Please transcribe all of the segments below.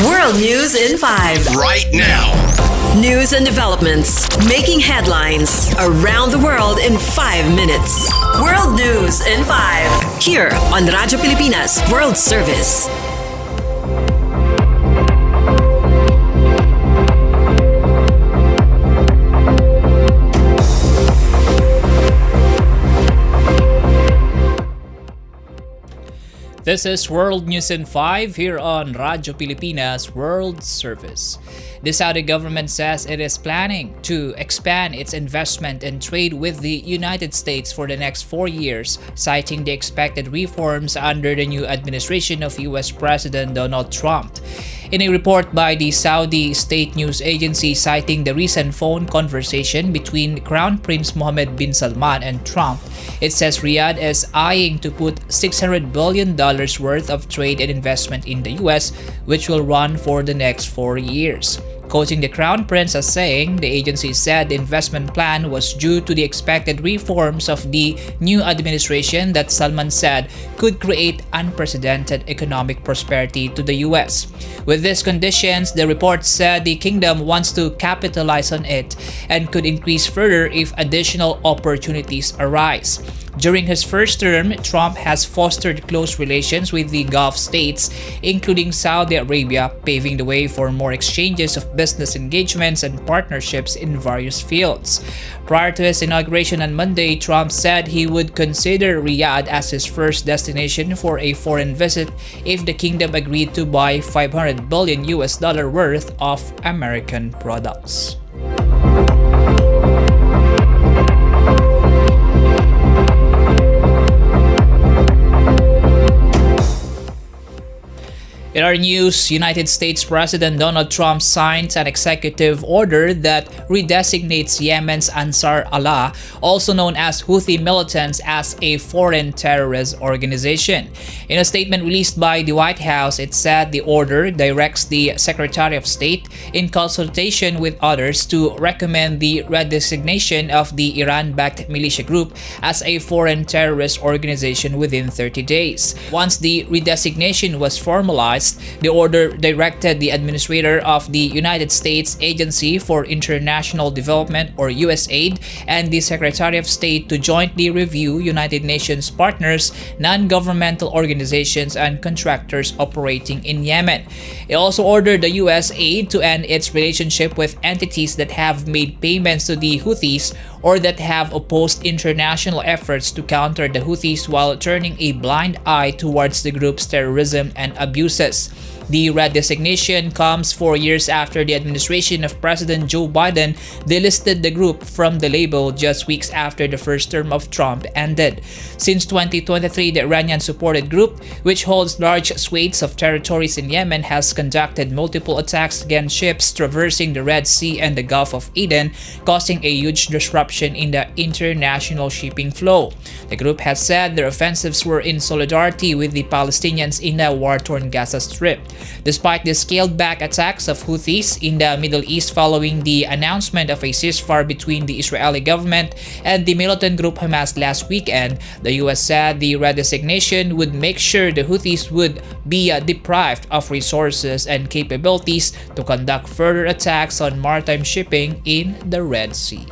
World News in 5. Right now. News and developments making headlines around the world in 5 minutes. World News in 5. Here on Radyo Pilipinas World Service. This is World News in 5 here on Radyo Pilipinas World Service. The Saudi government says it is planning to expand its investment and trade with the United States for the next 4 years, citing the expected reforms under the new administration of US President Donald Trump. In a report by the Saudi state news agency citing the recent phone conversation between Crown Prince Mohammed bin Salman and Trump, it says Riyadh is eyeing to put $600 billion worth of trade and investment in the US, which will run for the next 4 years. Quoting the Crown Prince as saying, the agency said the investment plan was due to the expected reforms of the new administration that Salman said could create unprecedented economic prosperity to the US. With these conditions, the report said the kingdom wants to capitalize on it and could increase further if additional opportunities arise. During his first term, Trump has fostered close relations with the Gulf states, including Saudi Arabia, paving the way for more exchanges of business engagements and partnerships in various fields. Prior to his inauguration on Monday, Trump said he would consider Riyadh as his first destination for a foreign visit if the kingdom agreed to buy $500 billion worth of American products. In our news, United States President Donald Trump signs an executive order that redesignates Yemen's Ansar Allah, also known as Houthi militants, as a foreign terrorist organization. In a statement released by the White House, it said the order directs the Secretary of State, in consultation with others, to recommend the redesignation of the Iran-backed militia group as a foreign terrorist organization within 30 days. Once the redesignation was formalized, the order directed the administrator of the United States Agency for International Development, or USAID, and the Secretary of State to jointly review United Nations partners, non-governmental organizations, and contractors operating in Yemen. It also ordered the USAID to end its relationship with entities that have made payments to the Houthis or that have opposed international efforts to counter the Houthis while turning a blind eye towards the group's terrorism and abuses. The redesignation comes 4 years after the administration of President Joe Biden delisted the group from the label just weeks after the first term of Trump ended. Since 2023, the Iranian-supported group, which holds large swathes of territories in Yemen, has conducted multiple attacks against ships traversing the Red Sea and the Gulf of Aden, causing a huge disruption in the international shipping flow. The group has said their offensives were in solidarity with the Palestinians in the war-torn Gaza Strip. Despite the scaled-back attacks of Houthis in the Middle East following the announcement of a ceasefire between the Israeli government and the militant group Hamas last weekend, the US said the redesignation would make sure the Houthis would be deprived of resources and capabilities to conduct further attacks on maritime shipping in the Red Sea.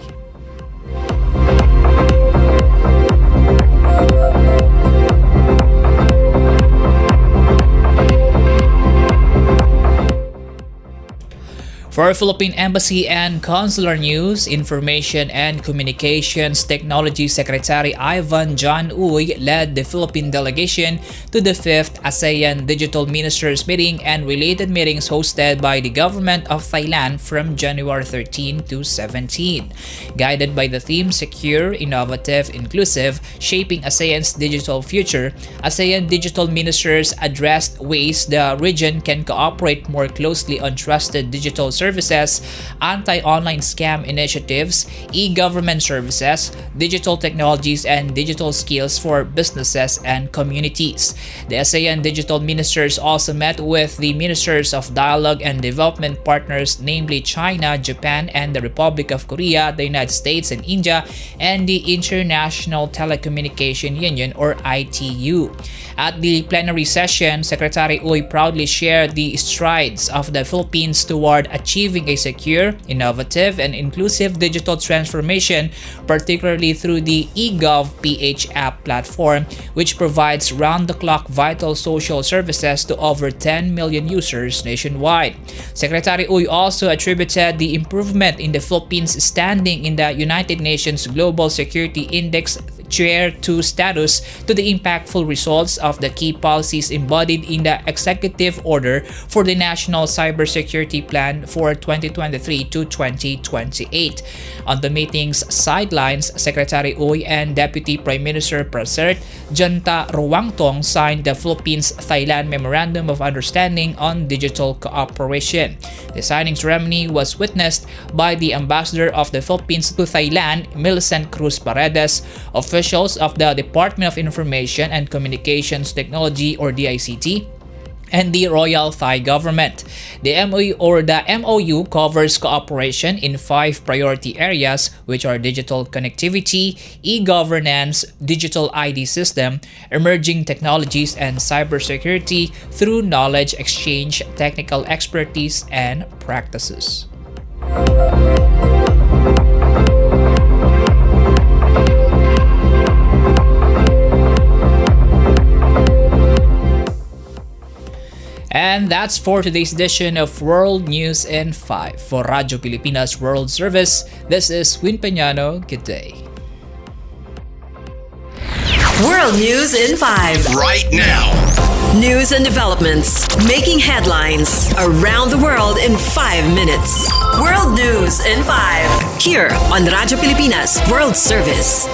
For Philippine Embassy and Consular News, Information and Communications Technology Secretary Ivan John Uy led the Philippine delegation to the 5th ASEAN Digital Ministers Meeting and related meetings hosted by the government of Thailand from January 13 to 17. Guided by the theme Secure, Innovative, Inclusive, Shaping ASEAN's Digital Future, ASEAN Digital Ministers addressed ways the region can cooperate more closely on trusted digital services services, anti-online scam initiatives, e-government services, digital technologies, and digital skills for businesses and communities. The ASEAN digital ministers also met with the ministers of dialogue and development partners, namely China, Japan, and the Republic of Korea, the United States, and India, and the International Telecommunication Union, or ITU. At the plenary session, Secretary Uy proudly shared the strides of the Philippines toward achieving a secure, innovative, and inclusive digital transformation, particularly through the eGov.ph app platform, which provides round-the-clock vital social services to over 10 million users nationwide. Secretary Uy also attributed the improvement in the Philippines' standing in the United Nations Global Security Index Tier 2 status to the impactful results of the key policies embodied in the Executive Order for the National Cybersecurity Plan for 2023 to 2028. On the meeting's sidelines, Secretary Uy and Deputy Prime Minister Prasert Janta Ruangtong signed the Philippines-Thailand Memorandum of Understanding on Digital Cooperation. The signing ceremony was witnessed by the Ambassador of the Philippines to Thailand, Millicent Cruz Paredes, officials of the Department of Information and Communications Technology, or DICT, and the Royal Thai government. The MOU covers cooperation in 5 priority areas, which are digital connectivity, e-governance, digital ID system, emerging technologies, and cybersecurity through knowledge exchange, technical expertise, and practices. And that's for today's edition of World News in 5. For Radyo Pilipinas World Service, this is Peñano. Good day. World News in 5. Right now. News and developments making headlines around the world in 5 minutes. World News in 5. Here on Radyo Pilipinas World Service.